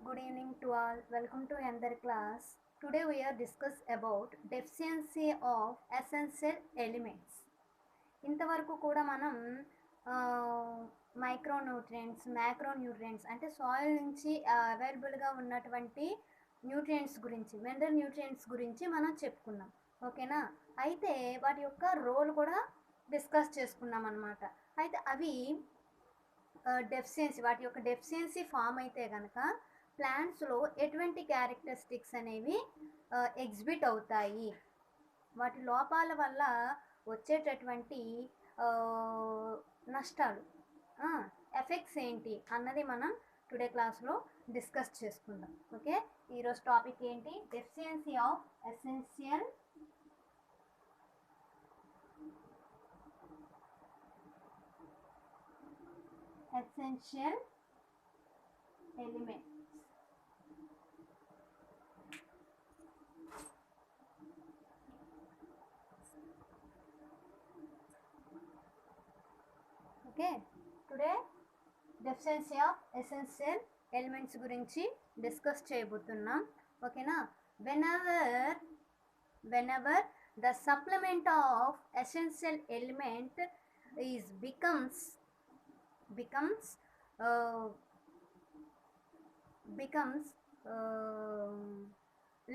Good evening to all. Welcome to another class. Today we are discuss about deficiency of essential elements. ఇంతవరకు కూడా మనం micronutrients macronutrients అంటే soil నుంచి అవైలబుల్గా ఉన్నటువంటి న్యూట్రియంట్స్ గురించి మినరల్ న్యూట్రియంట్స్ గురించి మనం చెప్పుకున్నాం. ఓకేనా? అయితే వాటి యొక్క రోల్ కూడా డిస్కస్ చేసుకున్నాం అన్నమాట. అయితే అవి డెఫిషియన్సీ వాటి యొక్క డెఫిషియన్సీ ఫామ్ అయితే కనుక ప్లాంట్స్లో ఎటువంటి క్యారెక్టరిస్టిక్స్ అనేవి ఎగ్జిబిట్ అవుతాయి, వాటి లోపాల వల్ల వచ్చేటటువంటి నష్టాలు ఎఫెక్ట్స్ ఏంటి అన్నది మనం టుడే క్లాస్లో డిస్కస్ చేసుకుందాం. ఓకే, ఈరోజు టాపిక్ ఏంటి? Deficiency of essential elements. Okay, today deficiency of essential elements గురించి డిస్కస్ చేయబోతున్నాం. ఓకేనా? whenever the supplement of essential element is becomes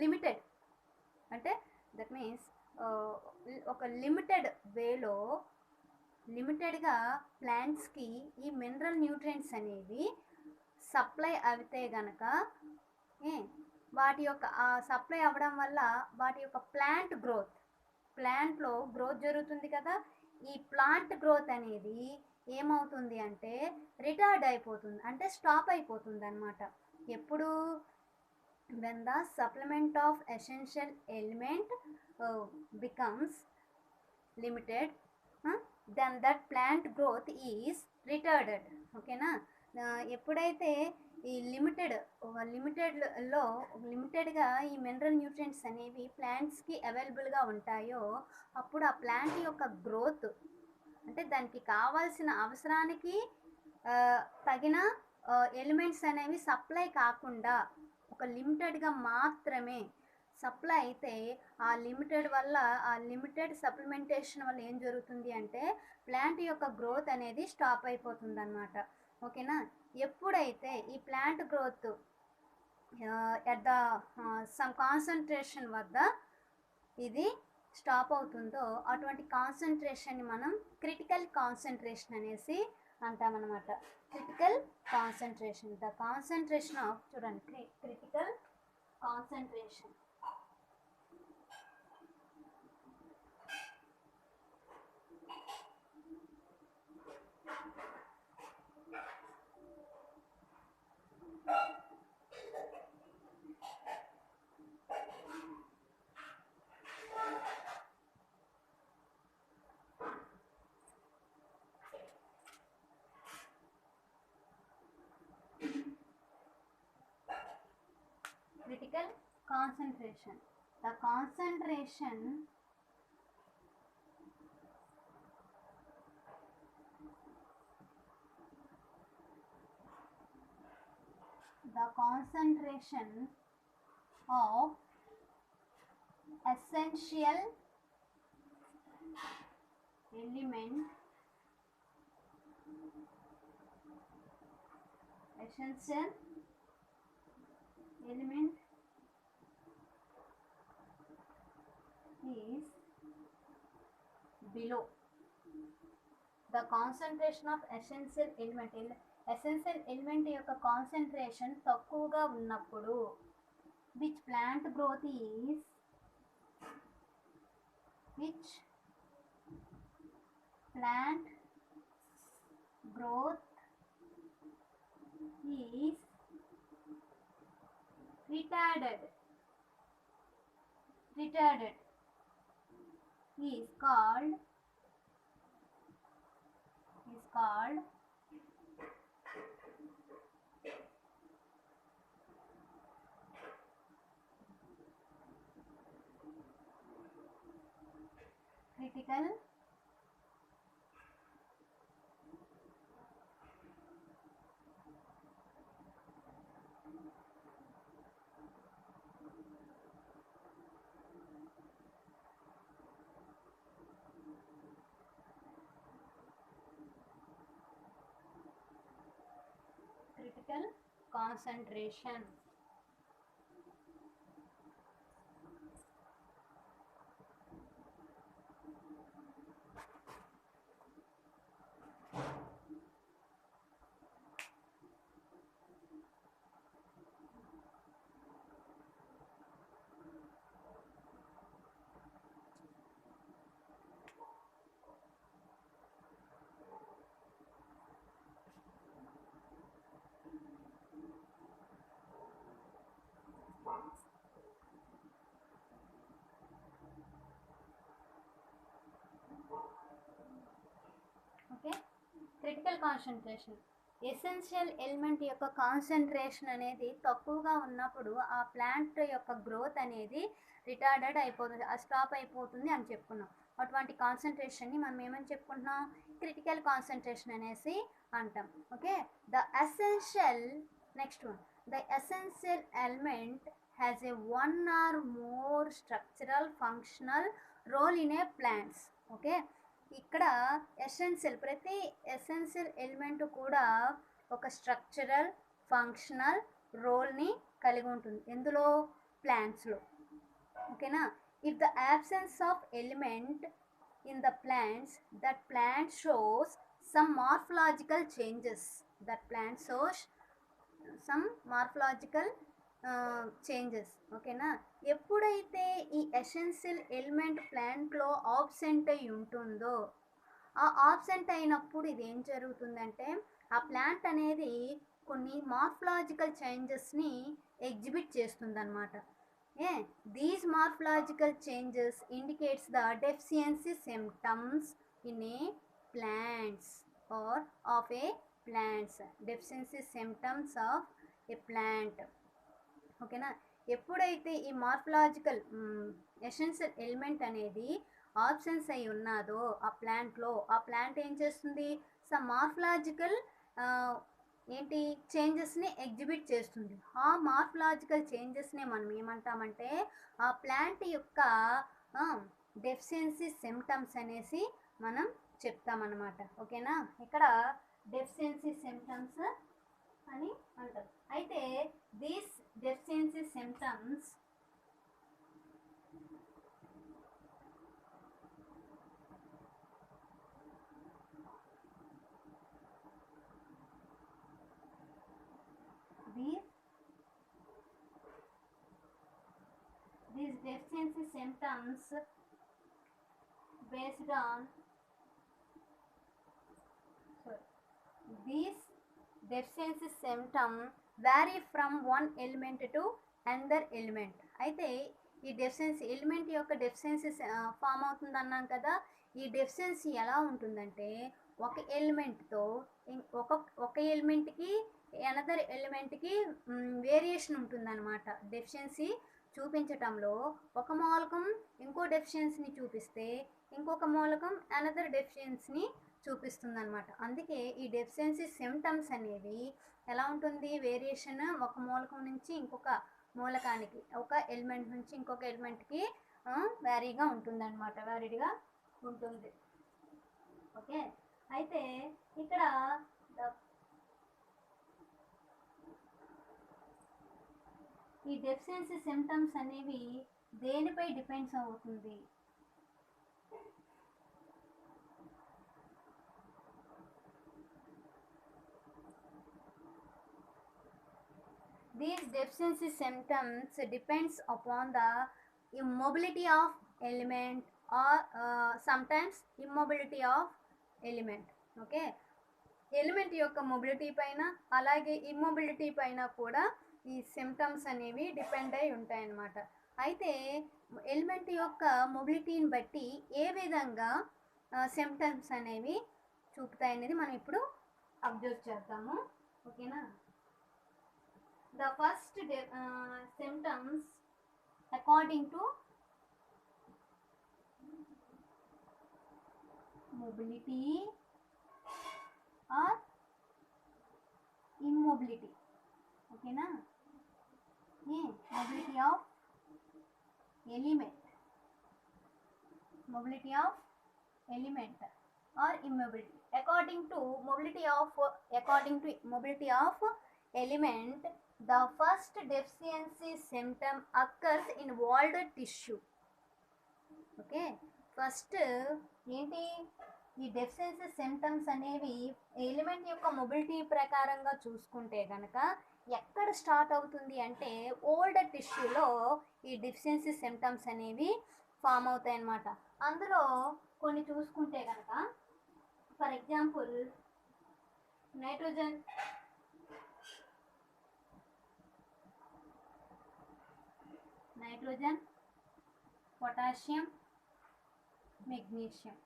limited, అంటే దట్ మీన్స్ ఒక లిమిటెడ్ వేలో లిమిటెడ్గా ప్లాంట్స్కి ఈ మినరల్ న్యూట్రియంట్స్ అనేవి సప్లై అవుతే గనక వాటి యొక్క సప్లై అవ్వడం వల్ల వాటి యొక్క ప్లాంట్లో గ్రోత్ జరుగుతుంది కదా. ఈ ప్లాంట్ గ్రోత్ అనేది ఏమవుతుంది అంటే రిటార్డ్ అయిపోతుంది, అంటే స్టాప్ అయిపోతుంది అన్నమాట. ఎప్పుడు? when the supplement of essential element becomes limited, then that plant growth is retarded. ఓకేనా? ఎప్పుడైతే ఈ లిమిటెడ్గా ఈ మినరల్ న్యూట్రియంట్స్ అనేవి ప్లాంట్స్కి అవైలబుల్గా ఉంటాయో అప్పుడు ఆ ప్లాంట్ యొక్క గ్రోత్, అంటే దానికి కావాల్సిన అవసరానికి తగిన ఎలిమెంట్స్ అనేవి సప్లై కాకుండా ఒక లిమిటెడ్గా మాత్రమే సప్లై అయితే ఆ లిమిటెడ్ సప్లిమెంటేషన్ వల్ల ఏం జరుగుతుంది అంటే ప్లాంట్ యొక్క గ్రోత్ అనేది స్టాప్ అయిపోతుంది అన్నమాట. ఓకేనా? ఎప్పుడైతే ఈ plant growth at the sum concentration వద్ద ఇది స్టాప్ అవుతుందో అటువంటి కాన్సన్ట్రేషన్ని మనం క్రిటికల్ కాన్సన్ట్రేషన్ అనేసి అంటామన్నమాట. Critical concentration, the concentration of, చూడండి, critical concentration. Critical concentration, the concentration of essential element is below. The concentration of essential element యొక్క కాన్సన్ట్రేషన్ తక్కువగా ఉన్నప్పుడు which plant growth is retarded is called critical critical concentration. Okay, critical concentration. Essential element యొక్క concentration అనేది తక్కువగా ఉన్నప్పుడు ఆ plant యొక్క growth అనేది రిటార్డెడ్ అయిపోతుంది, స్టాప్ అయిపోతుంది అని చెప్పుకున్నాం. అటువంటి కాన్సన్ట్రేషన్ని మనం ఏమని చెప్పుకుంటున్నాం? క్రిటికల్ కాన్సన్ట్రేషన్ అనేసి అంటాం. Okay, the essential, next one, the essential element has a one or more structural functional role in a plants. Okay, ఇక్కడ ఎసెన్షియల్, ప్రతి ఎసెన్షియల్ ఎలిమెంట్ కూడా ఒక స్ట్రక్చరల్ ఫంక్షనల్ రోల్ని కలిగి ఉంటుంది. ఎందులో? ప్లాంట్స్లో. ఓకేనా? If the absence of element in the plants, that plant shows some morphological changes. That plant shows some morphological changes. ఓకేనా? ఎప్పుడైతే ఈ ఎసెన్షియల్ ఎలిమెంట్ ప్లాంట్లో ఆబ్సెంట్ అయి ఉంటుందో, ఆ ఆబ్సెంట్ అయినప్పుడు ఇది ఏం జరుగుతుందంటే ఆ ప్లాంట్ అనేది కొన్ని మార్ఫలాజికల్ చేంజెస్ని ఎగ్జిబిట్ చేస్తుందన్నమాట. These morphological changes indicates the deficiency symptoms in a plants are of a plants. Deficiency symptoms of a plant. ఓకేనా? ఎప్పుడైతే ఈ మార్ఫలాజికల్ ఎసెన్షియల్ ఎలిమెంట్ అనేది ఆబ్సెన్స్ అయి ఉన్నదో ఆ ప్లాంట్లో, ఆ ప్లాంట్ ఏం చేస్తుంది? సమ్ మార్ఫలాజికల్ ఏంటి చేంజెస్ని ఎగ్జిబిట్ చేస్తుంది. ఆ మార్ఫలాజికల్ చేంజెస్ని మనం ఏమంటామంటే ఆ ప్లాంట్ యొక్క డెఫిషియన్సీ సిమ్టమ్స్ అనేసి మనం చెప్తామన్నమాట. ఓకేనా? ఇక్కడ డెఫిషియన్సీ సిమ్టమ్స్ అని అంటారు. అయితే these deficiency symptoms these deficiency symptoms based on these deficiency symptom vary from one element to another element. అయితే ఈ డెఫిషియన్సీ ఎలిమెంట్ యొక్క డెఫిషియన్సీ ఫామ్ అవుతుంది అన్నాం కదా. ఈ డెఫిషియన్సీ ఎలా ఉంటుందంటే ఒక ఎలిమెంట్తో ఒక ఎలిమెంట్కి అనదర్ ఎలిమెంట్కి వేరియేషన్ ఉంటుందన్నమాట. డెఫిషియన్సీ చూపించటంలో ఒక మూలకం ఇంకో డెఫిషియన్సీని చూపిస్తే ఇంకొక మూలకం అనదర్ డెఫిషియన్సీని చూపిస్తుందన్నమాట. అందుకే ఈ డెఫిషియన్సీ సిమ్టమ్స్ అనేవి ఎలా ఉంటుంది? వేరియేషన్ ఒక మూలకం నుంచి ఇంకొక మూలకానికి, ఒక ఎలిమెంట్ నుంచి ఇంకొక ఎలిమెంట్కి వ్యారీగా ఉంటుందన్నమాట, వ్యారీడ్గా ఉంటుంది. ఓకే, అయితే ఇక్కడ ఈ డెఫిషియన్సీ సిమ్టమ్స్ అనేవి దేనిపై డిపెండ్స్ అవుతుంది? These deficiency symptoms depends upon the immobility of element or sometimes immobility of element. Okay, element యొక్క మొబిలిటీ పైన అలాగే ఇమ్మొబిలిటీ పైన కూడా ఈ సిమ్టమ్స్ అనేవి డిపెండ్ అయి ఉంటాయన్నమాట. అయితే ఎలిమెంట్ యొక్క మొబిలిటీని బట్టి ఏ విధంగా సిమ్టమ్స్ అనేవి చూపుతాయనేది మనం ఇప్పుడు అబ్జర్వ్ చేద్దాము. ఓకేనా? The first symptoms according to mobility or immobility. Okay na? Mobility of element. Mobility of element or immobility. According to mobility of element, the first deficiency symptom occurs in walled tissue. Okay, first ఏంటి ఈ deficiency symptoms అనేవి element యొక్క mobility ప్రకారంగా చూసుకుంటే కనుక ఎక్కడ start అవుతుంది అంటే ఓల్డ్ టిష్యూలో ఈ డెఫిషియన్సీ సిమ్టమ్స్ అనేవి ఫామ్ అవుతాయి అన్నమాట. అందులో కొన్ని చూసుకుంటే కనుక for example nitrogen, potassium, magnesium.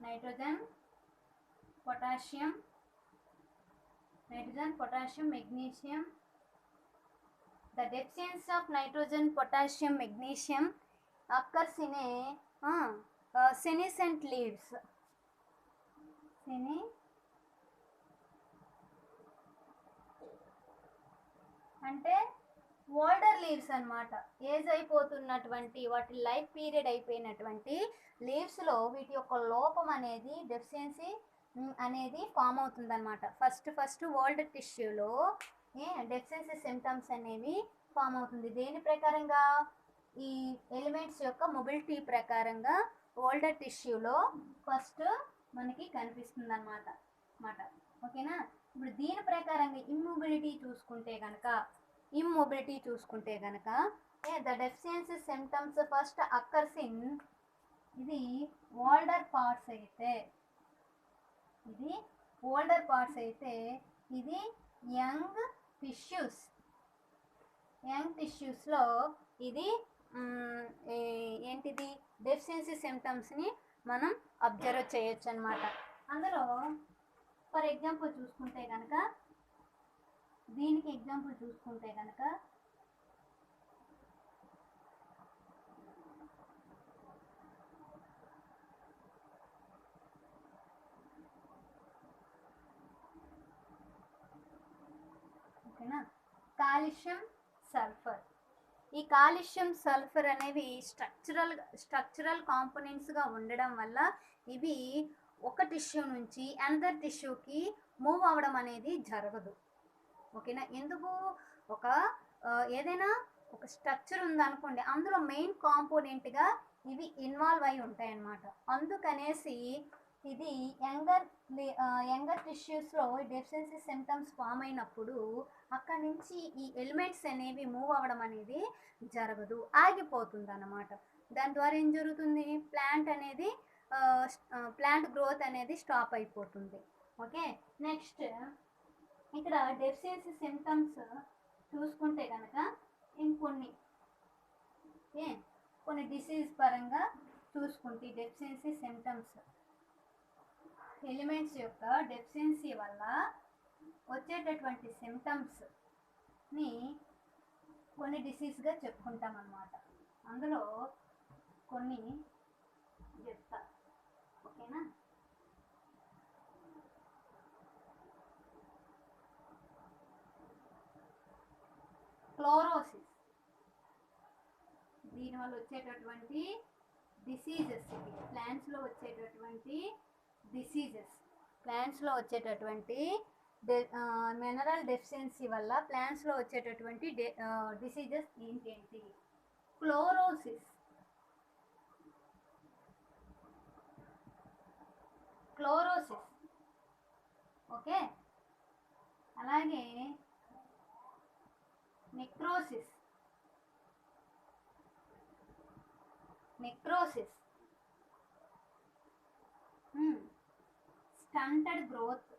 Nitrogen, potassium, magnesium. The deficiency of nitrogen, potassium, magnesium occurs in a senescent leaves. అంటే ఓల్డర్ లీవ్స్ అన్నమాట. ఏజ్ అయిపోతున్నటువంటి వాటి లైఫ్ పీరియడ్ అయిపోయినటువంటి లీవ్స్లో వీటి యొక్క లోపం అనేది డెఫిషియన్సీ అనేది ఫామ్ అవుతుందన్నమాట. ఫస్ట్ ఓల్డ్ టిష్యూలో డెఫిషియన్సీ సిమ్టమ్స్ అనేవి ఫామ్ అవుతుంది. దేని ప్రకారంగా? ఈ ఎలిమెంట్స్ యొక్క మొబిలిటీ ప్రకారంగా ఓల్డర్ టిష్యూలో ఫస్ట్ మనకి కనిపిస్తుంది అన్నమాట. ఓకేనా? ఇప్పుడు దీని ప్రకారంగా ఇమ్మొబిలిటీ చూసుకుంటే కనుక the deficiency symptoms first occurs in, ఇది ఓల్డర్ పార్ట్స్ అయితే ఇది యంగ్ టిష్యూస్లో ఇది ఏంటిది డెఫిషియన్సీ సిమ్టమ్స్ని మనం అబ్జర్వ్ చేయొచ్చు అన్నమాట. అందులో ఫర్ ఎగ్జాంపుల్ చూసుకుంటే కనుక దీనికి ఎగ్జాంపుల్ చూసుకుంటే కనుక ఓకేనా, కాల్షియం, సల్ఫర్. ఈ కాల్షియం, సల్ఫర్ అనేవి స్ట్రక్చరల్ కాంపోనెంట్స్గా ఉండడం వల్ల ఇవి ఒక టిష్యూ నుంచి అనదర్ టిష్యూకి మూవ్ అవ్వడం అనేది జరగదు. ఓకేనా? ఎందుకు? ఏదైనా ఒక స్ట్రక్చర్ ఉందనుకోండి, అందులో మెయిన్ కాంపోనెంట్గా ఇవి ఇన్వాల్వ్ అయి ఉంటాయి అన్నమాట. అందుకనేసి ఇది యంగర్ టిష్యూస్లో డెఫిషియన్సీ సిమ్టమ్స్ ఫామ్ అయినప్పుడు అక్కడి నుంచి ఈ ఎలిమెంట్స్ అనేవి మూవ్ అవ్వడం అనేది జరగదు, ఆగిపోతుంది అన్నమాట. దాని ద్వారా ఏం జరుగుతుంది? ప్లాంట్ గ్రోత్ అనేది స్టాప్ అయిపోతుంది. ఓకే, నెక్స్ట్ ఇక్కడ డెఫిషియన్సీ సిమ్టమ్స్ చూసుకుంటే కనుక కొన్ని డిసీజ్ పరంగా చూసుకుంటే డెఫిషియన్సీ సిమ్టమ్స్ ఎలిమెంట్స్ యొక్క డెఫిషియన్సీ వల్ల వచ్చేటటువంటి సిమ్టమ్స్ని కొన్ని డిసీజ్గా చెప్పుకుంటాం అన్నమాట. అందులో కొన్ని చెప్తా. ఓకేనా? క్లోరోసిస్, దీనివల్ల వచ్చేటటువంటి డిసీజెస్, ప్లాంట్స్లో వచ్చేటటువంటి మినరల్ డెఫిషియన్సీ వల్ల ప్లాంట్స్లో వచ్చేటటువంటి డిసీజెస్ ఏంటేంటి? Chlorosis, okay. అలాగే నెక్రోసిస్, స్టంటెడ్ గ్రోత్,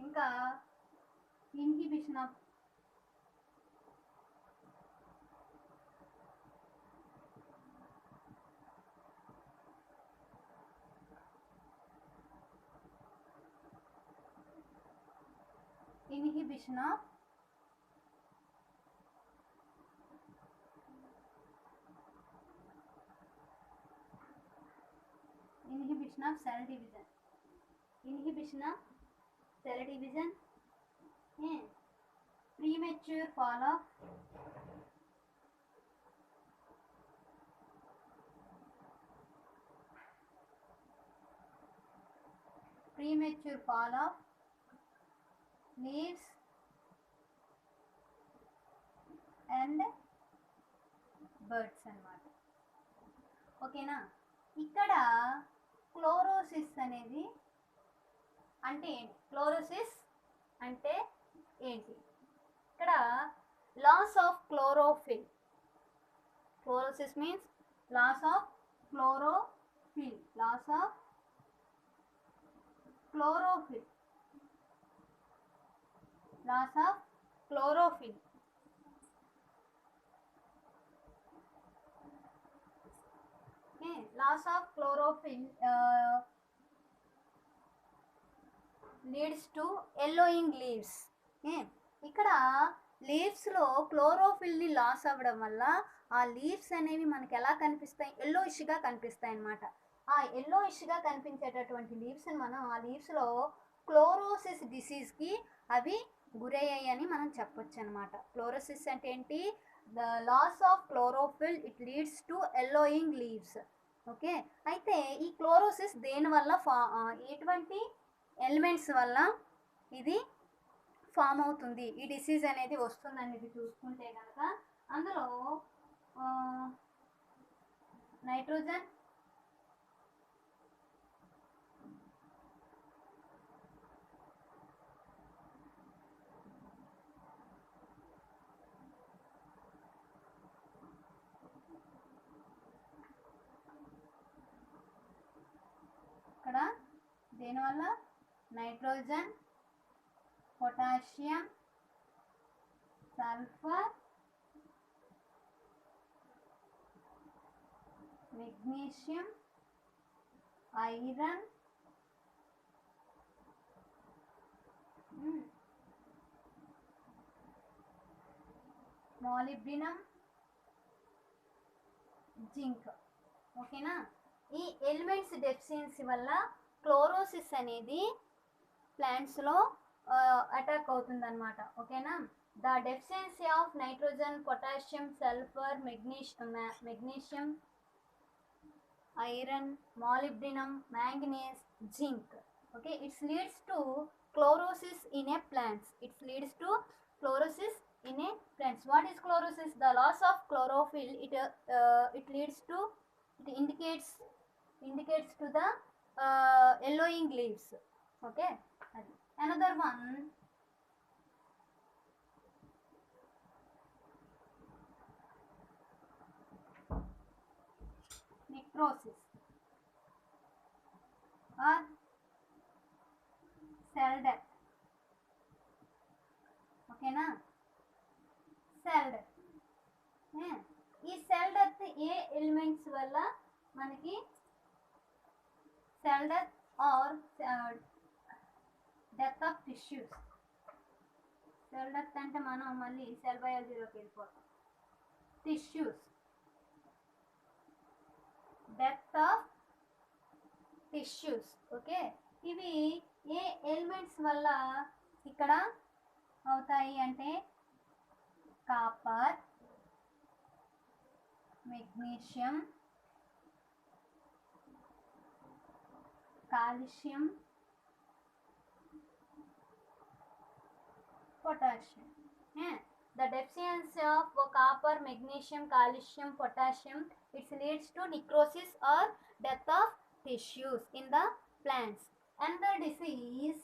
ఇంకా inhibition of cell division, premature fall of premature fall of leaves and birds అన్నమాట. ఓకేనా? ఇక్కడ క్లోరోసిస్ అనేది అంటే ఏంటి? క్లోరోసిస్ అంటే ఏంటి? ఇక్కడ loss of chlorophyll. Chlorosis means loss of chlorophyll. Loss of chlorophyll. Loss of chlorophyll. Loss of chlorophyll leads to yellowing leaves. ఇక్కడ లీవ్స్లో క్లోరోఫిల్ని లాస్ అవ్వడం వల్ల ఆ లీవ్స్ అనేవి మనకి ఎలా కనిపిస్తాయి? ఎల్లోయిష్గా కనిపిస్తాయి అన్నమాట. ఆ ఎల్లోయిష్గా కనిపించేటటువంటి లీవ్స్ని మనం ఆ లీవ్స్లో క్లోరోసిస్ డిసీజ్కి అవి గురయ్యాయని మనం చెప్పొచ్చు అనమాట. క్లోరోసిస్ అంటే ఏంటి? The loss of chlorophyll it leads to yellowing leaves. Okay, అయితే ఈ క్లోరోసిస్ దేనివల్ల ఎటువంటి ఎలిమెంట్స్ వల్ల ఇది ఫామ్ అవుతుంది, ఈ డిసీజ్ అనేది వస్తుందనేది చూసుకుంటే కనుక అందులో నైట్రోజన్, ఇక్కడ దేనివల్ల nitrogen, potassium, sulphur, magnesium, iron, molybdenum, zinc. ఓకేనా? ఈ ఎలిమెంట్స్ డెఫిషియన్సీ వల్ల క్లోరోసిస్ అనేది ప్లాంట్స్లో అటాక్ అవుతుందన్నమాట. ఓకేనా? The deficiency of nitrogen, potassium, sulphur, magnesium, iron, molybdenum, manganese, zinc. Okay, it's leads to chlorosis in a plants. It leads to chlorosis in a plants. What is chlorosis? The loss of chlorophyll. It leads to, it indicates to the yellowing leaves. Okay, another one, necrosis or cell death. ఓకేనా? Cell death. ఈ cell death ఏ elements వల్ల మనకి cell death are death of tissues. Cell death అంటే మనం మళ్ళీ cell బయాలజీలోకి వెళ్ళిపోతాం. Tissues, death of tissues. Okay, ఇవి ఏ elements వల్ల ఇక్కడ అవుతాయి అంటే copper, magnesium, calcium, potassium. The deficiency of copper, magnesium, calcium, potassium, it leads to necrosis or death of tissues in the plants. And the disease,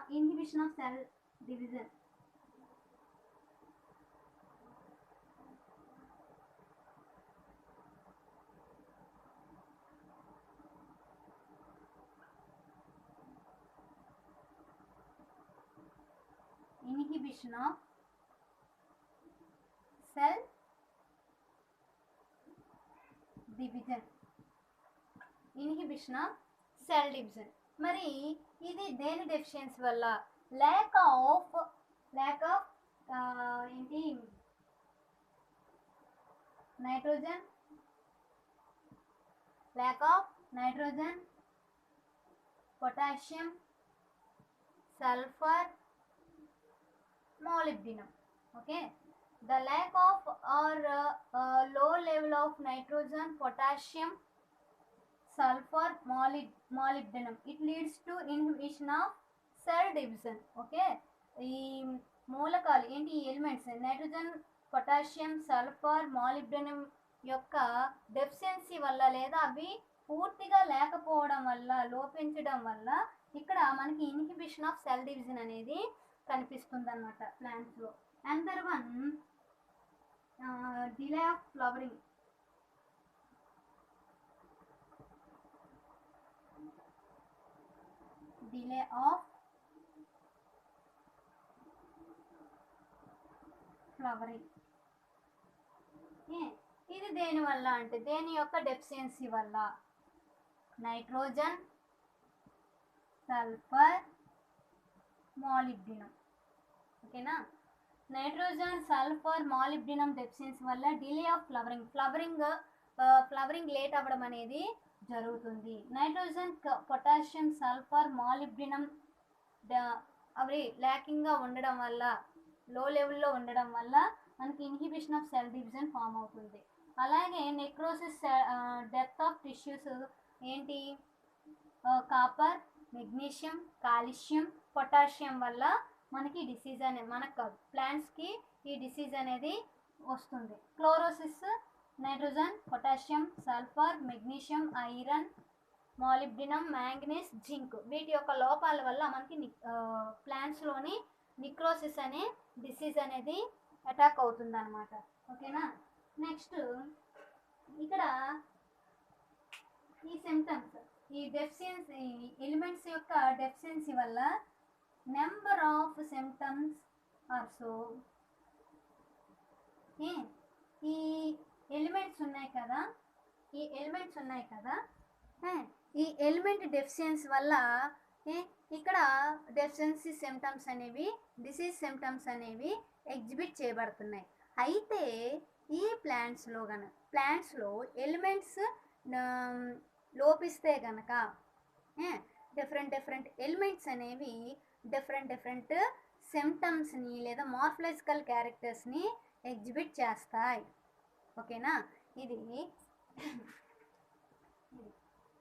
inhibition of cell division. Inhibition of cell division. Inhibition of cell division. మరి ఇది దేని deficiency వల్ల? Lack of ఏంటి? Nitrogen, lack of nitrogen, potassium, sulphur, molybdenum. Okay, the lack of or low level of nitrogen, potassium, sulfur molybdenum. It leads to inhibition of cell division. Okay, ఈ మూలకాలు ఏంటి, ఈ elements nitrogen, potassium, sulphur, మాలిబ్డెనం యొక్క deficiency వల్ల లేదా అవి పూర్తిగా లేకపోవడం వల్ల, లోపించడం వల్ల ఇక్కడ మనకి ఇన్హిబిషన్ ఆఫ్ సెల్ డివిజన్ అనేది కనిపిస్తుంది అనమాట ప్లాంట్స్లో. Under one delay of flowering. Delay of flowering. ఇది దేని వల్ల అంటే దేని యొక్క డెఫిషియన్సీ వల్ల, నైట్రోజన్, సల్ఫర్, మాలిబ్డినం. ఓకేనా, నైట్రోజన్, సల్ఫర్, మాలిబ్డినం డెఫిషియన్సీ వల్ల డిలే ఆఫ్ ఫ్లవరింగ్ లేట్ అవ్వడం అనేది జరుగుతుంది. నైట్రోజన్, పొటాషియం, సల్ఫర్, మాలిబ్డినం అవి ల్యాకింగ్గా ఉండడం వల్ల, లో లెవెల్లో ఉండడం వల్ల మనకి inhibition of cell division form అవుతుంది. అలాగే నెక్రోసిస్, డెత్ ఆఫ్ టిష్యూస్ ఏంటి, కాపర్, మెగ్నీషియం, కాల్షియం, పొటాషియం వల్ల మనకి డిసీజ్ అనేది, మనకు ప్లాంట్స్కి ఈ డిసీజ్ అనేది వస్తుంది. Chlorosis, nitrogen, potassium, sulphur, magnesium, iron, molybdenum, manganese, zinc వీటి యొక్క లోపాల వల్ల మనకి ప్లాంట్స్లోని నిక్రోసిస్ అనే డిసీజ్ అనేది అటాక్ అవుతుంది అనమాట. ఓకేనా, నెక్స్ట్ ఇక్కడ ఈ సిమ్టమ్స్, ఈ డెఫిషియన్సీ ఎలిమెంట్స్ యొక్క డెఫిషియన్సీ వల్ల నెంబర్ ఆఫ్ సిమ్టమ్స్ ఆల్సో. ఈ ఎలిమెంట్స్ ఉన్నాయి కదా, ఈ ఎలిమెంట్ డెఫిషియన్సీ వల్ల ఇక్కడ డెఫిషియన్సీ సిమ్టమ్స్ అనేవి, డిసీజ్ సిమ్టమ్స్ అనేవి ఎగ్జిబిట్ చేయబడుతున్నాయి. అయితే ఈ ప్లాంట్స్లో ఎలిమెంట్స్ లోపిస్తే కనుక డిఫరెంట్ ఎలిమెంట్స్ అనేవి డిఫరెంట్ సిమ్టమ్స్ని లేదా మార్ఫలాజికల్ క్యారెక్టర్స్ని ఎగ్జిబిట్ చేస్తాయి. ఓకేనా, ఇది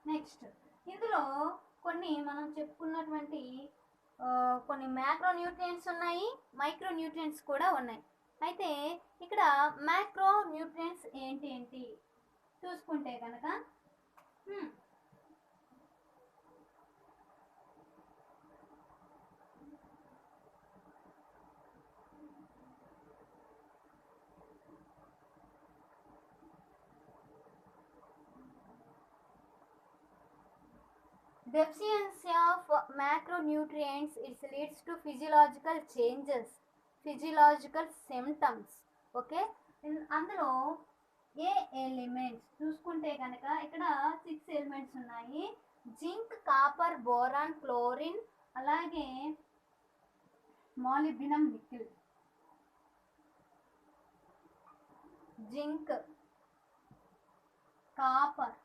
నెక్స్ట్ ఇందులో కొన్ని మనం చెప్పుకున్నటువంటి కొన్ని మ్యాక్రో న్యూట్రియంట్స్ ఉన్నాయి, మైక్రో న్యూట్రియంట్స్ కూడా ఉన్నాయి. అయితే ఇక్కడ మ్యాక్రో న్యూట్రియంట్స్ ఏంటి చూసుకుంటే కనుక deficiency of macronutrients, it leads to physiological changes, physiological symptoms. Okay, అందులో ఏ ఎలిమెంట్స్ చూసుకుంటే కనుక ఇక్కడ 6 ఎలిమెంట్స్ ఉన్నాయి. జింక్, కాపర్, బోరాన్, క్లోరిన్, అలాగే molybdenum, nickel. Zinc, copper,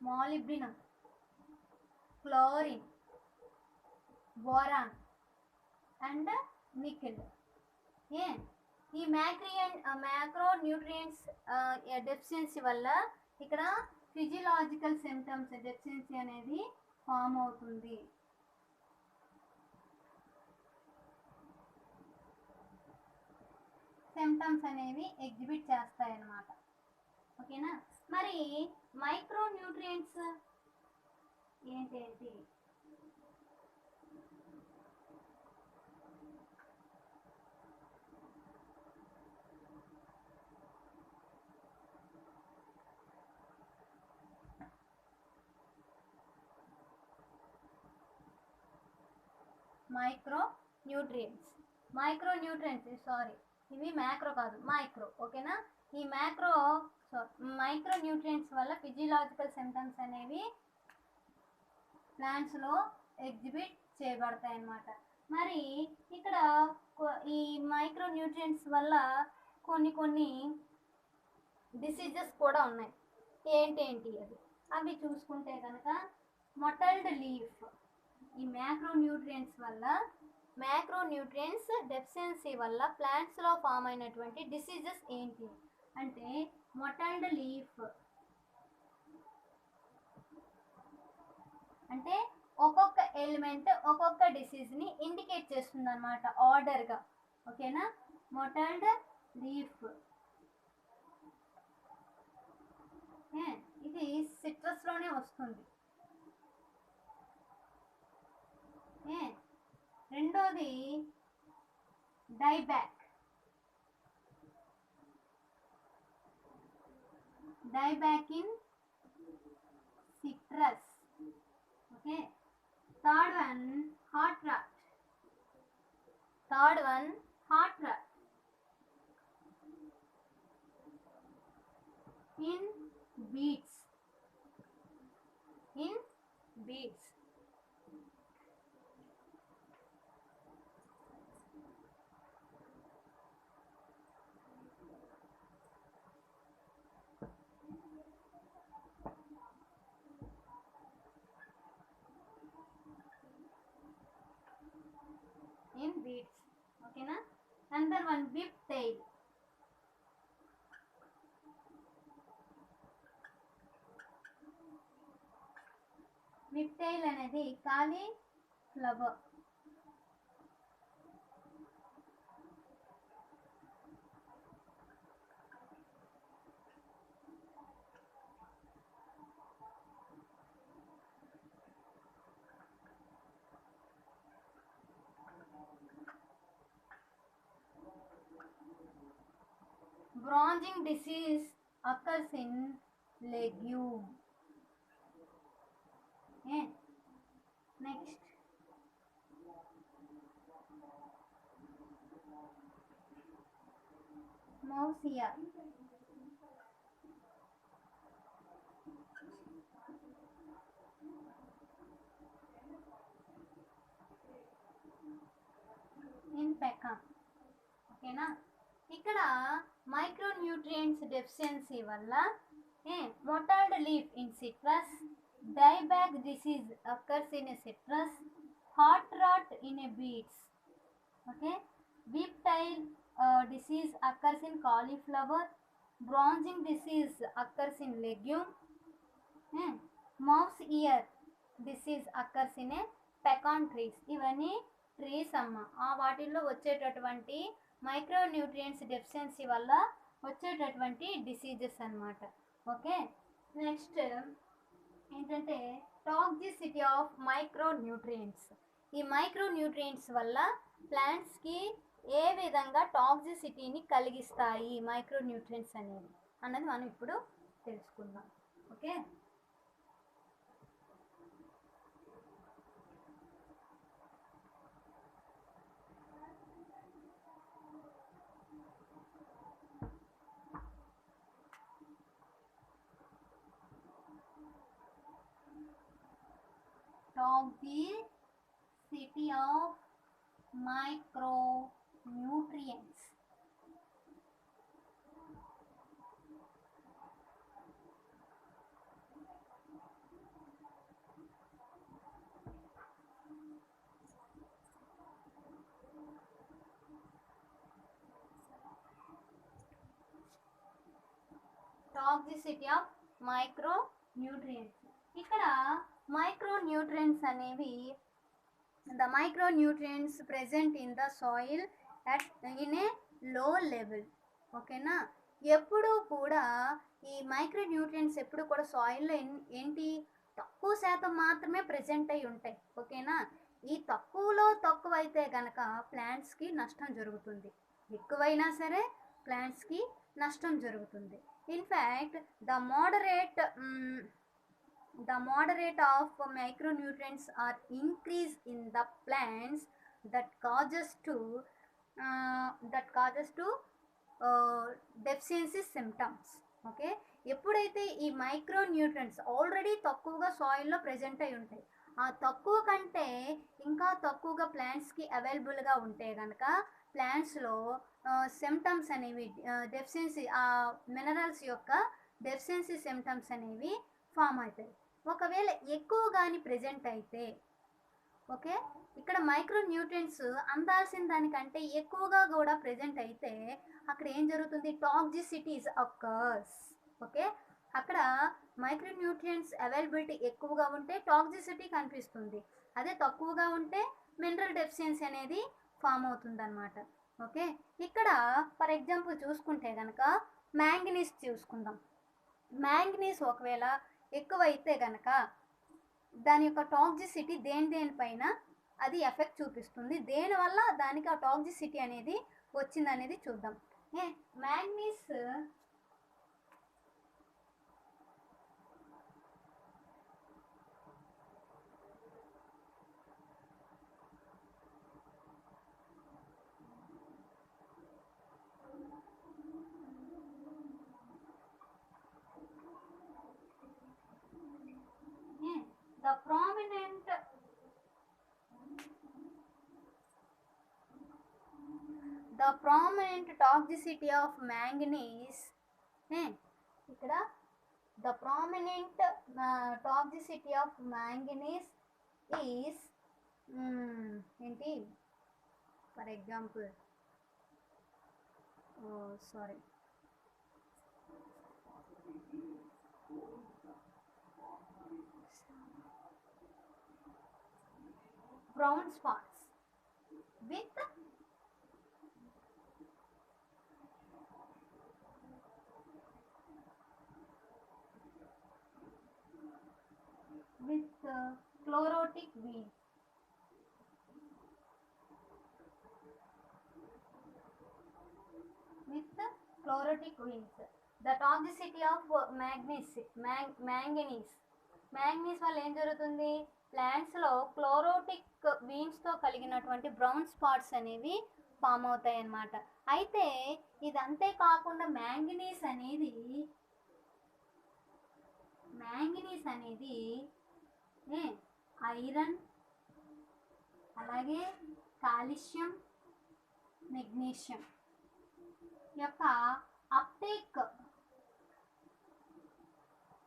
molybdenum, chlorine, boron and nickel. ఈ మ్యాక్రో న్యూట్రియంట్స్ డెఫిషియన్సీ వల్ల ఇక్కడ ఫిజియలాజికల్ సిమ్టమ్స్ డెఫిషియన్సీ అనేది ఫామ్ అవుతుంది. సిమ్టమ్స్ అనేవి ఎగ్జిబిట్ చేస్తాయి అన్నమాట. ఓకేనా, మరి మైక్రో న్యూట్రియంట్స్ ఏంటి? మైక్రో న్యూట్రియంట్స్ సారీ, ఇవి మ్యాక్రో కాదు, మైక్రో. ఓకేనా, ఈ మైక్రో న్యూట్రియంట్స్ వల్ల ఫిజియలాజికల్ సిమ్టమ్స్ అనేవి ప్లాంట్స్లో ఎగ్జిబిట్ చేయబడతాయి అన్నమాట. మరి ఇక్కడ ఈ మైక్రో న్యూట్రియంట్స్ వల్ల కొన్ని డిసీజెస్ కూడా ఉన్నాయి. ఏంటి అవి చూసుకుంటే కనుక మొటల్డ్ లీఫ్. ఈ మ్యాక్రో న్యూట్రియంట్స్ డెఫిషియన్సీ వల్ల ప్లాంట్స్లో ఫామ్ అయినటువంటి డిసీజెస్ ఏంటి అంటే మొటల్డ్ లీఫ్, అంటే ఒక్కొక్క ఎలిమెంట్ ఒక్కొక్క డిసీజ్ని ఇండికేట్ చేస్తుంది అనమాట ఆర్డర్గా. ఓకేనా? మోటల్డ్ లీఫ్, ఇది సిట్రస్లోనే వస్తుంది. రెండోది dieback, dieback in citrus. Okay. Third one heart rot, third one heart rot in beets, in beets. In beets. Okay na? And then one whip tail, whip tail అనేది cauliflower. Bronzing disease occurs in legume. Next, mouse ear, in pecan. ఓకేనా? ఇక్కడ micronutrients deficiency వల్ల mottled leaf in citrus, dieback disease occurs in a citrus, heart rot in a beets. Okay. Whip tail disease occurs in cauliflower, bronzing disease occurs in legume, mouse ear disease occurs in a pecan trees. ఇవన్నీ trees అమ్మ. వాటిల్లో వచ్చేటటువంటి micronutrients deficiency వల్ల వచ్చేటటువంటి diseases అన్నమాట. Okay. Next ఏంటంటే toxicity of micronutrients. ఈ micronutrients వల్ల ప్లాంట్స్కి ఏ విధంగా టాక్సిసిటీని కలిగిస్తాయి మైక్రోన్యూట్రియంట్స్ అనేవి అన్నది మనం ఇప్పుడు తెలుసుకుందాం. Okay. Toxicity of micronutrients. Toxicity of micronutrients. ఇక్కడ మైక్రోన్యూట్రియంట్స్ అనేవి the micronutrients present in the soil in a లో లెవెల్. ఓకేనా? ఎప్పుడు కూడా ఈ మైక్రోన్యూట్రియంట్స్ ఎప్పుడు కూడా సాయిల్లో ఏంటి తక్కువ శాతం మాత్రమే ప్రెజెంట్ అయి ఉంటాయి. ఓకేనా? ఈ తక్కువలో తక్కువ అయితే కనుక ప్లాంట్స్కి నష్టం జరుగుతుంది, ఎక్కువైనా సరే ప్లాంట్స్కి నష్టం జరుగుతుంది. In fact the moderate of micronutrients are increased in the plants that causes to deficiency symptoms. Okay. ఎప్పుడైతే ఈ మైక్రోన్యూట్రియంట్స్ ఆల్రెడీ తక్కువగా సాయిల్లో ప్రెజెంట్ అయి ఉంటాయి, ఆ తక్కువ కంటే ఇంకా తక్కువగా ప్లాంట్స్కి అవైలబుల్గా ఉంటే కనుక ప్లాంట్స్లో సిమ్టమ్స్ అనేవి డెఫిషియన్సీ, ఆ మినరల్స్ యొక్క డెఫిషియన్సీ సిమ్టమ్స్ అనేవి ఫామ్ అవుతాయి. ఒకవేళ ఎక్కువ కానీ ప్రెజెంట్ అయితే, ఓకే, ఇక్కడ మైక్రోన్యూట్రియంట్స్ అందాల్సిన దానికంటే ఎక్కువగా కూడా ప్రెజెంట్ అయితే అక్కడ ఏం జరుగుతుంది? టాక్సిసిటీస్ అక్కర్స్. ఓకే. అక్కడ మైక్రోన్యూట్రియంట్స్ అవైలబిలిటీ ఎక్కువగా ఉంటే టాక్సిసిటీ కనిపిస్తుంది, అదే తక్కువగా ఉంటే మినరల్ డెఫిషియన్సీ అనేది ఫామ్ అవుతుంది అనమాట. ఓకే, ఇక్కడ ఫర్ ఎగ్జాంపుల్ చూసుకుంటే కనుక మ్యాంగనీస్ చూసుకుందాం. మ్యాంగనీస్ ఒకవేళ ఎక్కువైతే కనుక దాని యొక్క టాక్సిసిటీ దేనిపైన అది ఎఫెక్ట్ చూపిస్తుంది, దేనివల్ల దానికి ఆ టాక్సిసిటీ అనేది వచ్చిందనేది చూద్దాం. Manganese the prominent toxicity of manganese, ఇక్కడ the prominent toxicity of manganese is ఏంటి, for example brown spots with chlorotic veins. The toxicity of manganese వల్ల ఏం జరుగుతుంది, ప్లాంట్స్లో క్లోరోటిక్ వీన్స్తో కలిగినటువంటి బ్రౌన్ స్పాట్స్ అనేవి ఫామ్ అవుతాయి అన్నమాట. అయితే ఇది అంతేకాకుండా మ్యాంగనీస్ అనేది ఐరన్, అలాగే కాల్షియం, మెగ్నీషియం యొక్క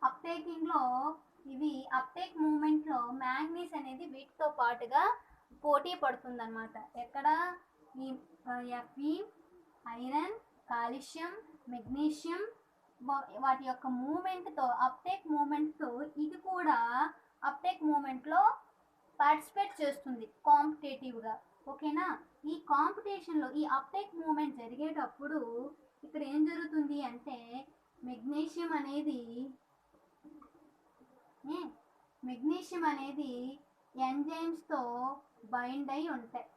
అప్టేకింగ్లో ఇవి అప్టేక్ మూమెంట్లో మ్యాంగనీస్ అనేది వీటితో పాటుగా పోటీ పడుతుందన్నమాట. ఎక్కడ ఈ Fe, ఐరన్, కాల్షియం, మెగ్నీషియం వాటి యొక్క మూమెంట్తో అప్టేక్ మూమెంట్తో ఇది కూడా అప్టేక్ మూమెంట్లో పార్టిసిపేట్ చేస్తుంది కాంపిటేటివ్గా. ఓకేనా, ఈ కాంపిటీషన్లో ఈ అప్టేక్ మూమెంట్ జరిగేటప్పుడు ఇక్కడ ఏం జరుగుతుంది అంటే మెగ్నీషియం అనేది ఎంజైమ్స్తో బైండ్ అయి ఉంటాయి.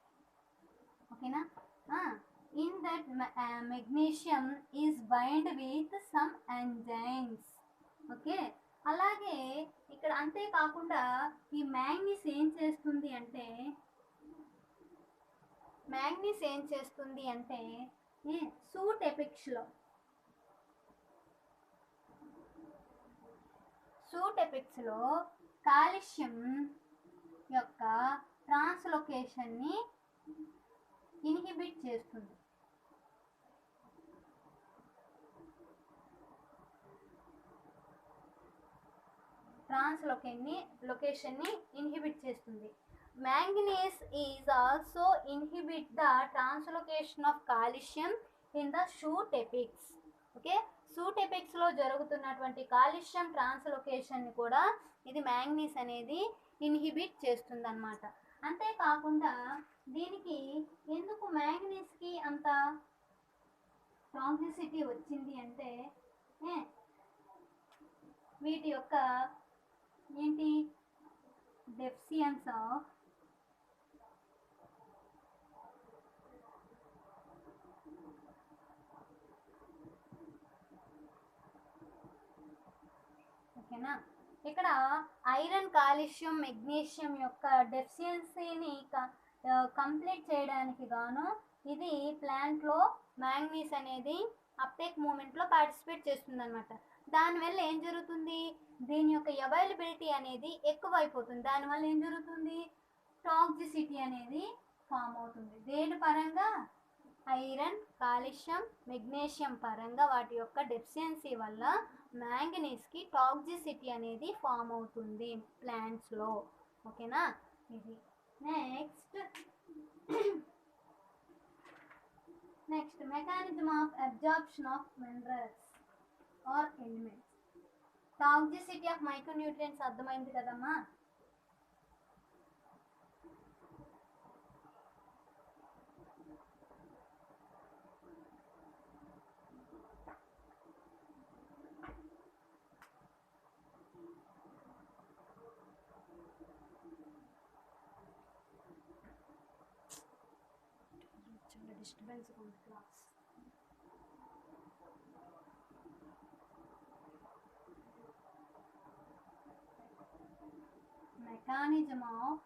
ఓకేనా, in that magnesium is bind with some enzymes. Okay, అలాగే ఇక్కడ అంతేకాకుండా ఈ మ్యాంగనీస్ ఏం చేస్తుంది అంటే సూట్ ఎపిక్స్లో కాల్షియం యొక్క ట్రాన్స్లోకేషన్ని ఇన్హిబిట్ చేస్తుంది. Manganese is also inhibit the translocation of calcium in the shoot apex. Okay, shoot ఎపిక్స్లో జరుగుతున్నటువంటి కాల్షియం ట్రాన్స్లోకేషన్ని కూడా ఇది మ్యాంగనీస్ అనేది ఇన్హిబిట్ చేస్తుంది అన్నమాట. అంతేకాకుండా దీనికి ఎందుకు మ్యాంగనీస్కి అంత టాక్సిసిటీ వచ్చింది అంటే వీటి యొక్క ఏంటి డెఫిషియన్స్ ఆఫ్ ఓకేనా, ఇక్కడ ఐరన్, కాల్షియం, మెగ్నీషియం యొక్క డెఫిషియన్సీని కంప్లీట్ చేయడానికి గాను ఇది ప్లాంట్లో మ్యాంగనీస్ అనేది అప్టేక్ మూమెంట్లో పార్టిసిపేట్ చేస్తుంది అనమాట. దానివల్ల ఏం జరుగుతుంది, దీని యొక్క అవైలబిలిటీ అనేది ఎక్కువైపోతుంది. దానివల్ల ఏం జరుగుతుంది, టాక్సిసిటీ అనేది ఫామ్ అవుతుంది. దేని పరంగా, ఐరన్, కాల్షియం, మెగ్నీషియం పరంగా వాటి యొక్క డెఫిషియన్సీ వల్ల మ్యాంగనీస్కి టాక్సిసిటీ అనేది ఫామ్ అవుతుంది ప్లాంట్స్లో. ఓకేనా, ఇది next mechanism of absorption of minerals or elements. Toxicity of micronutrients అర్థమైంది కదమ్మా. డిస్టర్బెన్స్ ఉంది class. Mechanism of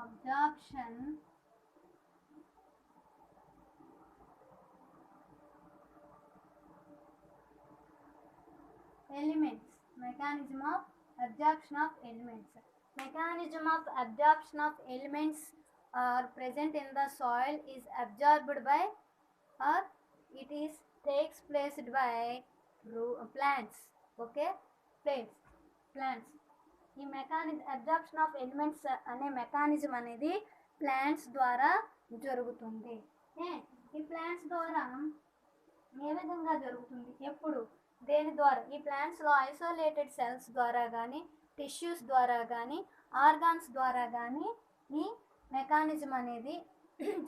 absorption elements. Mechanism of absorption of elements. Mechanism of absorption of elements are present in the soil is absorbed by or it is takes place by plants. Okay, plants. ఈ absorption of elements అనే mechanism అనేది plants ద్వారా జరుగుతుంది. ఈ plants ద్వారా ఏ విధంగా జరుగుతుంది, ఎప్పుడు, దేని ద్వారా? ఈ ప్లాంట్స్లో ఐసోలేటెడ్ సెల్స్ ద్వారా కానీ, టిష్యూస్ ద్వారా కానీ, ఆర్గాన్స్ ద్వారా కానీ ఈ మెకానిజం అనేది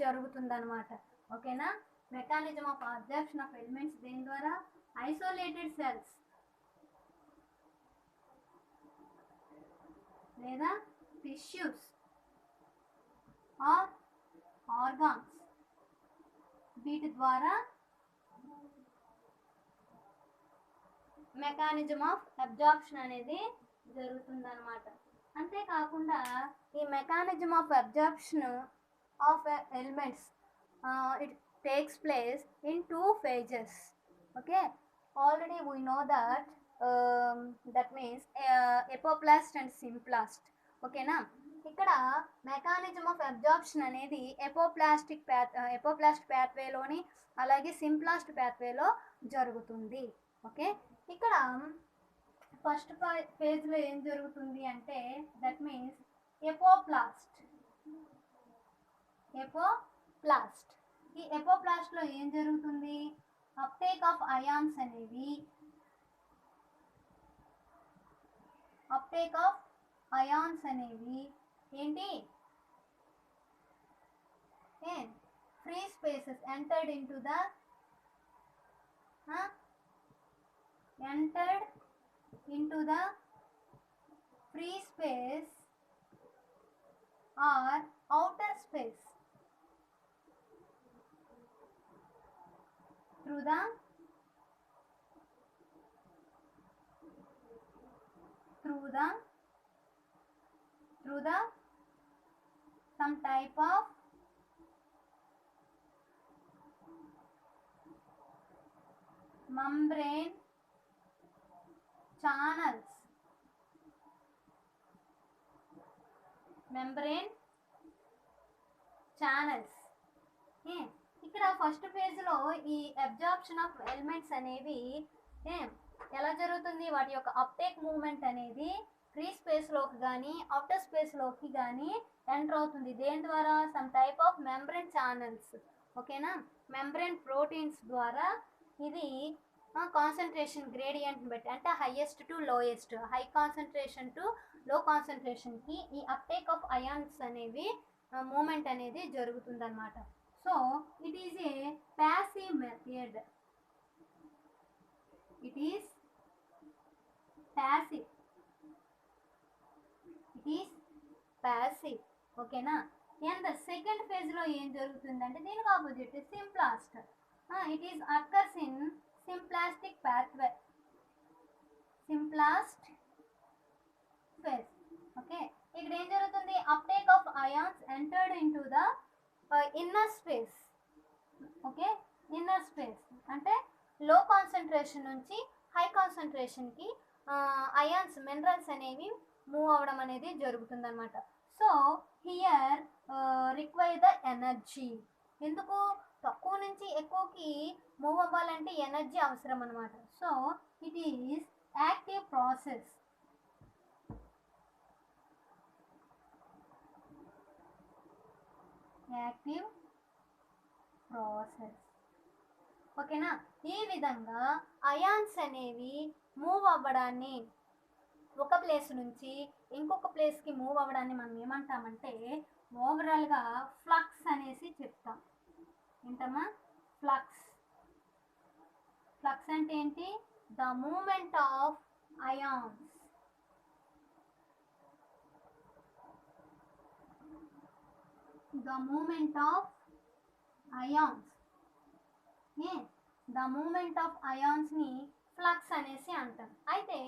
జరుగుతుందన్నమాట. ఓకేనా? Mechanism of absorption of elements దేని ద్వారా? ఐసోలేటెడ్ సెల్స్ లేదా టిష్యూస్ ఆర్ ఆర్గాన్స్ వీటి ద్వారా మెకానిజం ఆఫ్ అబ్జార్ప్షన్ అనేది జరుగుతుందన్నమాట. అంతేకాకుండా ఈ mechanism of absorption of elements it takes place in 2 phases. Okay, already we know that means apoplast and symplast. ఓకేనా? ఇక్కడ మెకానిజం ఆఫ్ అబ్జార్ప్షన్ అనేది ఎపోప్లాస్ట్ ప్యాత్వేలోని అలాగే సింప్లాస్ట్ ప్యాత్వేలో జరుగుతుంది. ఓకే, ఇక్కడ ఫస్ట్ ఫేజ్లో ఏం జరుగుతుంది అంటే దట్ మీన్స్ ఎపోప్లాస్ట్. ఈ ఎపోప్లాస్ట్లో ఏం జరుగుతుంది? అప్టేక్ ఆఫ్ అయాన్స్ అనేవి ఏంటి? Free spaces entered into the free space or outer space through the some type of membrane channels. ఇక్కడ ఫస్ట్ ఫేజ్లో ఈ అబ్జార్ప్షన్ ఆఫ్ ఎలిమెంట్స్ అనేవి ఎలా జరుగుతుంది? వాటి యొక్క అప్టేక్ మూవ్మెంట్ అనేది ఫ్రీ స్పేస్లోకి కానీ అవుటర్ స్పేస్లోకి కానీ ఎంటర్ అవుతుంది. దేని ద్వారా? Some type of membrane channels. ఓకేనా? మెంబ్రేన్ ప్రోటీన్స్ ద్వారా ఇది కాన్సన్ట్రేషన్ గ్రేడియంట్ని బట్టి, అంటే highest to lowest, high concentration to low కాన్సన్ట్రేషన్కి ఈ అప్టేక్ ఆఫ్ అయాన్స్ అనేవి మూమెంట్ అనేది జరుగుతుందన్నమాట. So it is a passive method. ఓకేనా? అండ్ సెకండ్ ఫేజ్లో ఏం జరుగుతుందంటే దీనికి opposite symplast. It is occurs in symplastic pathway. Phase. Okay, ఇక్కడ ఏం జరుగుతుంది? Uptake of ions entered into the inner space. Okay, inner space అంటే లో కాన్సన్ట్రేషన్ నుంచి హై కాన్సన్ట్రేషన్కి అయాన్స్ మినరల్స్ అనేవి మూవ్ అవ్వడం అనేది జరుగుతుందన్నమాట. So here require the energy. ఎందుకు? తక్కువ నుంచి ఎక్కువకి మూవ్ అవ్వాలంటే ఎనర్జీ అవసరం అన్నమాట. So it is active process. ఓకేనా. ఈ విధంగా అయాన్స్ అనేవి మూవ్ అవ్వడాన్ని, ఒక ప్లేస్ నుంచి ఇంకొక ప్లేస్కి మూవ్ అవ్వడాన్ని మనం ఏమంటామంటే ఓవరాల్గా ఫ్లక్స్ అనేసి చెప్తాం. ఏంటమ్మా? ఫ్లక్స్. ఫ్లక్స్ అంటే ఏంటి? The moment of ions. The moment of ions. The moment of అయాన్స్ని ఫ్లక్స్ అనేసి అంటాం. అయితే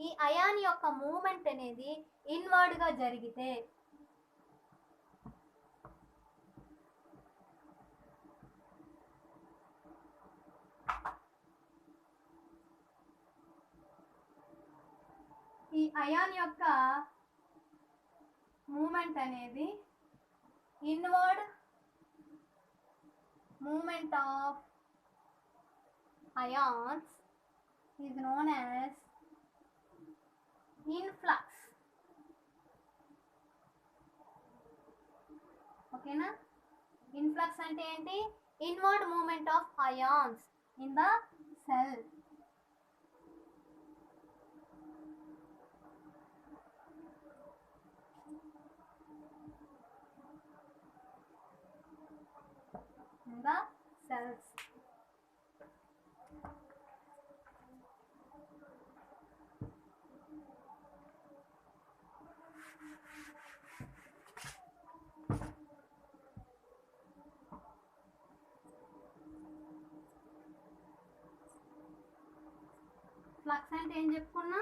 ఈ అయాన్ యొక్క మూమెంట్ అనేది ఇన్వర్డ్గా జరిగితే, ఈ అయాన్ యొక్క మూమెంట్ అనేది inward moment of ions is known as influx. ఓకేనా. ఇన్ఫ్లక్స్ అంటే ఏంటి? Inward moment of ions in the cell. In the cells. Flux అంటే ఏం చెప్పుకున్నా?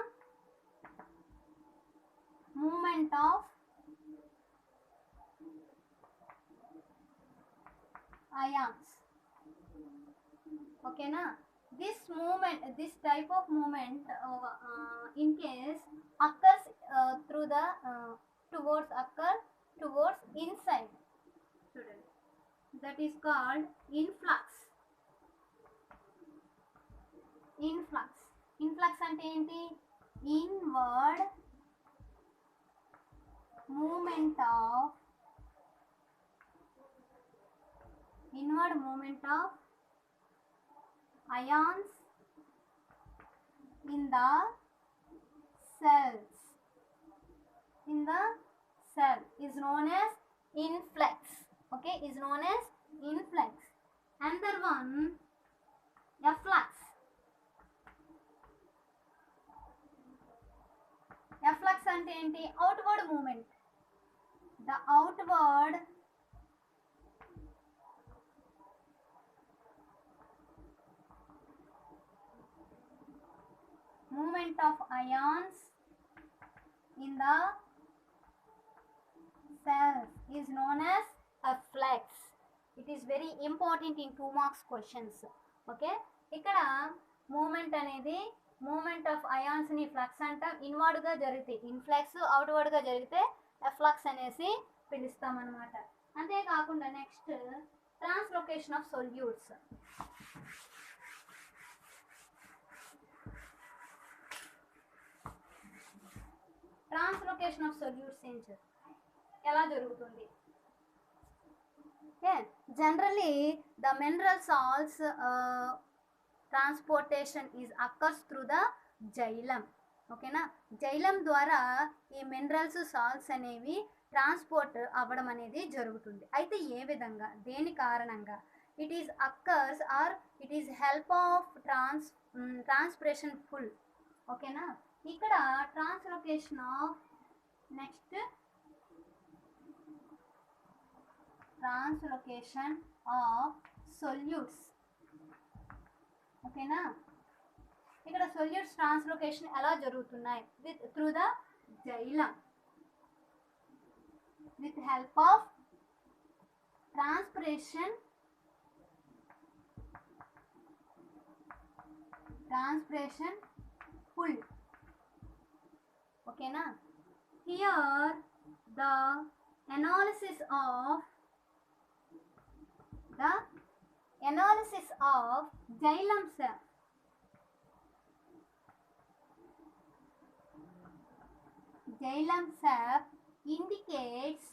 Moment of ions. ఓకేనా. This moment, this type of moment in case occurs through the towards inside. చూడండి, that is called influx. Influx. Influx అంటే ఏంటి? Inward moment of ions in the cells. In the cell is known as influx. Okay, is known as influx. Another one, efflux. Efflux అంటే ఏంటి? Outward movement. The outward movement of ions in the cells is known as a flux. It is very important in 2 marks questions. Okay, ఇక్కడ moment అనేది moment of ions ని flux అంటాం. Inward గా జరిగితే influx, outward గా జరిగితే efflux అనేసి పిలుస్తాం అన్నమాట. అంతేకాకుండా next translocation of solutes. Translocation of solutes ఎలా జరుగుతుంది? Generally the mineral salts transportation is occurs through the xylem. ఓకేనా. జైలం ద్వారా ఈ మినరల్స్, సాల్ట్స్ అనేవి ట్రాన్స్పోర్ట్ అవ్వడం అనేది జరుగుతుంది. అయితే ఏ విధంగా, దేని కారణంగా? It is occurs or it is help of transpiration full. ఓకేనా. ఇక్కడ translocation of next translocation of solutes. ఓకేనా. ఇక్కడ సొల్యూట్స్ ట్రాన్స్లోకేషన్ ఎలా జరుగుతున్నాయి? With through the xylem, with help of transpiration pull. ఓకేనా. Here the analysis of xylem sap. Xylem sap indicates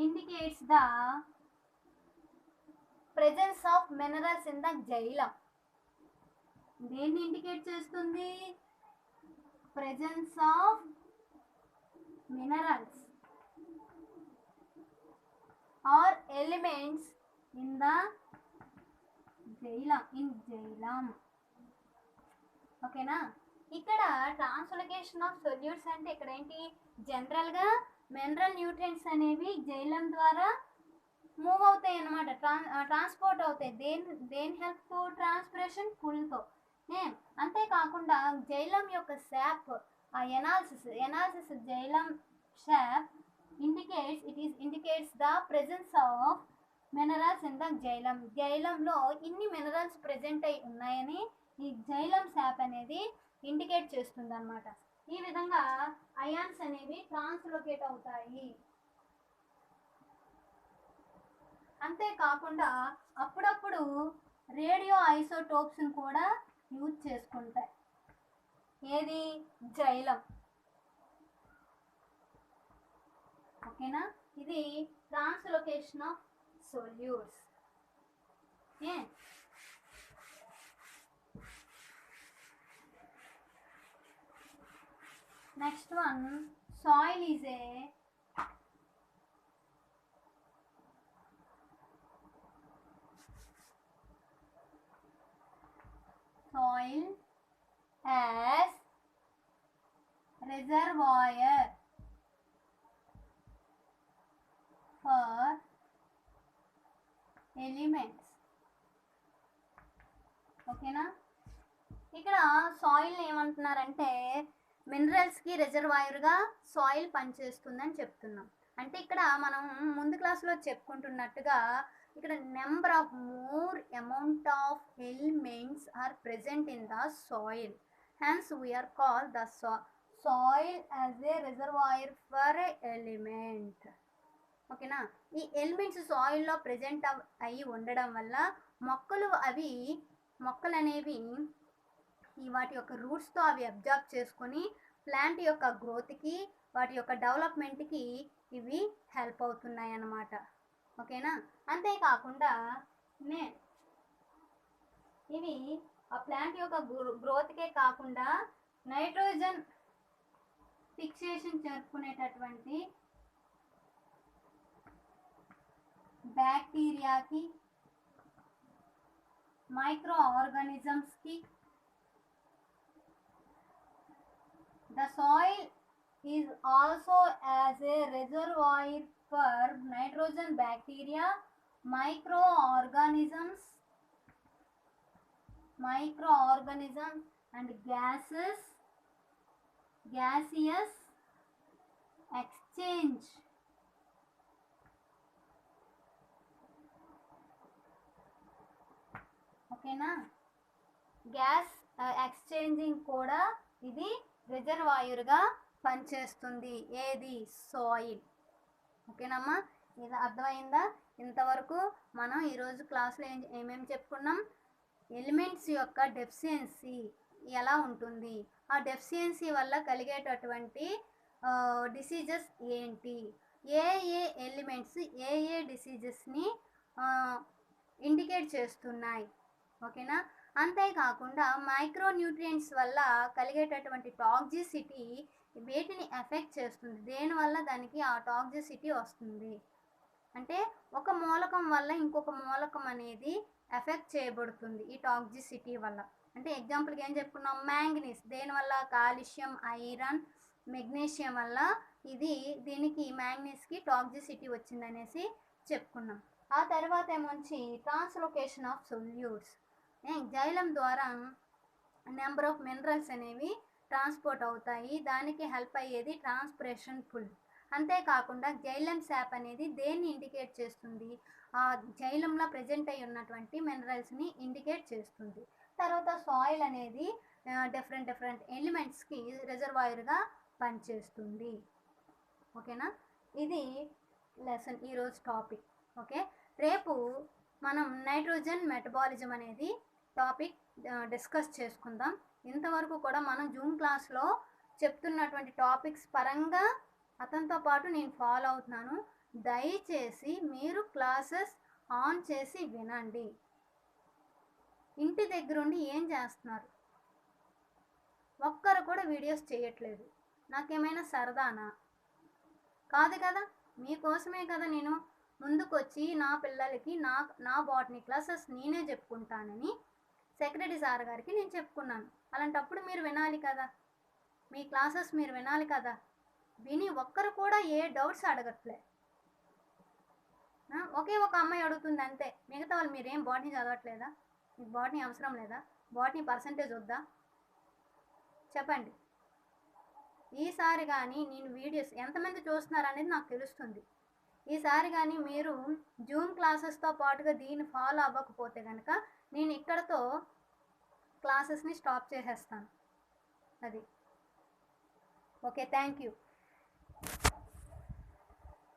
indicates the presence of minerals in the xylem. దేన్ని indicate చేస్తుంది? Presence of minerals or elements in the xylem. ఓకేనా? ఇక్కడ translocation of solutes అంటే ఇక్కడ ఏంటి, జనరల్గా mineral nutrients అనేవి xylem ద్వారా మూవ్ అవుతాయి అన్నమాట, ట్రాన్స్పోర్ట్ అవుతాయి. దేని హెల్ప్? ట్రాన్స్పిరేషన్ పుల్తో. అంతేకాకుండా జైలం యొక్క శాప్, ఆ analysis xylem sap indicates the presence of minerals in the xylem. జైలంలో ఇన్ని మినరల్స్ ప్రెజెంట్ అయి ఉన్నాయని ఈ జైలం శాప్ అనేది ఇండికేట్ చేస్తుంది అన్నమాట. ఈ విధంగా అయాన్స్ అనేవి ట్రాన్స్లోకేట్ అవుతాయి. అంతేకాకుండా అప్పుడప్పుడు రేడియో ఐసోటోప్స్ని కూడా యూజ్ చేసుకుంటాయి. ఏది? జైలం. ఓకేనా? ఇది translocation of solutes. Next one, soil is a soil as reservoir for elements. ఓకేనా? ఇక్కడ సాయిల్ ఏమంటున్నారంటే మినరల్స్కి రిజర్వాయర్గా సాయిల్ పనిచేస్తుందని చెప్తున్నాం. అంటే ఇక్కడ మనం ముందు క్లాస్లో చెప్పుకుంటున్నట్టుగా ఇక్కడ number of more amount of elements are present in the soil, hence we are call the soil as a reservoir for element. ఓకేనా? ఈ ఎలిమెంట్స్ సాయిల్లో ప్రెజెంట్ అయ్యి ఉండడం వల్ల మొక్కలు అనేవి వాటి యొక్క రూట్స్తో అవి అబ్జర్వ్ చేసుకొని ప్లాంట్ యొక్క గ్రోత్కి, వాటి యొక్క డెవలప్మెంట్కి ఇవి హెల్ప్ అవుతున్నాయి అన్నమాట. ఓకేనా? అంతేకాకుండా ఇవి ఆ ప్లాంట్ యొక్క గ్రోత్కే కాకుండా నైట్రోజన్ ఫిక్సేషన్ జరుపుకునేటటువంటి బ్యాక్టీరియాకి, మైక్రో ఆర్గానిజమ్స్కి, the soil is also as a reservoir for nitrogen, bacteria, microorganisms and gaseous exchange. ఓకేనా? గ్యాస్ ఎక్స్చేంజింగ్ కూడా ఇది రిజర్వాయర్గా పనిచేస్తుంది. ఏది? సాయిల్. ఓకేనమ్మా? ఇది అర్థమైందా? ఇంతవరకు మనం ఈరోజు క్లాస్లో ఏమేమి చెప్పుకున్నాం? ఎలిమెంట్స్ యొక్క డెఫిషియన్సీ ఎలా ఉంటుంది, ఆ డెఫిషియన్సీ వల్ల కలిగేటటువంటి డిసీజెస్ ఏంటి, ఏ ఎలిమెంట్స్ ఏ డిసీజెస్ని ఇండికేట్ చేస్తున్నాయి. ఓకేనా? అంతేకాకుండా మైక్రో న్యూట్రియంట్స్ వల్ల కలిగేటటువంటి టాక్సిసిటీ వేటిని ఎఫెక్ట్ చేస్తుంది, దేనివల్ల దానికి ఆ టాక్సిసిటీ వస్తుంది అంటే ఒక మూలకం వల్ల ఇంకొక మూలకం అనేది ఎఫెక్ట్ చేయబడుతుంది ఈ టాక్సిసిటీ వల్ల. అంటే ఎగ్జాంపుల్కి ఏం చెప్పుకున్నాం? మ్యాంగనీస్ దేనివల్ల? కాల్షియం, ఐరన్, మెగ్నీషియం వల్ల దీనికి మ్యాంగనీస్కి టాక్సిసిటీ వచ్చిందనేసి చెప్పుకున్నాం. ఆ తర్వాత ఏమొచ్చి ట్రాన్స్లోకేషన్ ఆఫ్ సొల్యూట్స్. జైలం ద్వారా నెంబర్ ఆఫ్ మినరల్స్ అనేవి ట్రాన్స్పోర్ట్ అవుతాయి, దానికి హెల్ప్ అయ్యేది ట్రాన్స్పిరేషన్ పుల్. అంతేకాకుండా జైలం శాప్ అనేది దేన్ని ఇండికేట్ చేస్తుంది? ఆ జైలంలో ప్రెజెంట్ అయి ఉన్నటువంటి మినరల్స్ని ఇండికేట్ చేస్తుంది. తర్వాత సాయిల్ అనేది డిఫరెంట్ ఎలిమెంట్స్కి రిజర్వాయర్గా పనిచేస్తుంది. ఓకేనా? ఇది లెసన్, ఈరోజు టాపిక్. ఓకే, రేపు మనం నైట్రోజన్ మెటబాలిజం అనేది టాపిక్ డిస్కస్ చేసుకుందాం. ఇంతవరకు కూడా మనం జూమ్ క్లాస్లో చెప్తున్నటువంటి టాపిక్స్ పరంగా అతనితో పాటు నేను ఫాలో అవుతున్నాను. దయచేసి మీరు క్లాసెస్ ఆన్ చేసి వినండి. ఇంటి దగ్గరుండి ఏం చేస్తున్నారు? ఒక్కరు కూడా వీడియోస్ చేయట్లేదు. నాకేమైనా సరదానా? కాదు కదా. మీకోసమే కదా నేను ముందుకొచ్చి నా పిల్లలకి నా బాటనీ క్లాసెస్ నేనే చెప్పుకుంటానని సెక్రటరీ సార్ గారికి నేను చెప్పుకున్నాను. అలాంటప్పుడు మీరు వినాలి కదా. మీ క్లాసెస్ మీరు వినాలి కదా. విని ఒక్కరు కూడా ఏ డౌట్స్ అడగట్లే. ఒకే ఒక అమ్మాయి అడుగుతుంది అంతే. మిగతా వాళ్ళు మీరేం బాటనీ చదవట్లేదా? మీకు బాటనీ అవసరం లేదా? బాటనీ పర్సంటేజ్ వద్దా? చెప్పండి. ఈసారి కానీ నేను వీడియోస్ ఎంతమంది చూస్తున్నారు అనేది నాకు తెలుస్తుంది. ఈసారి కానీ మీరు జూమ్ క్లాసెస్తో పాటుగా దీన్ని ఫాలో అవ్వకపోతే కనుక నేను ఇక్కడతో క్లాసెస్ని స్టాప్ చేసేస్తాను. అది ఓకే. Thank you.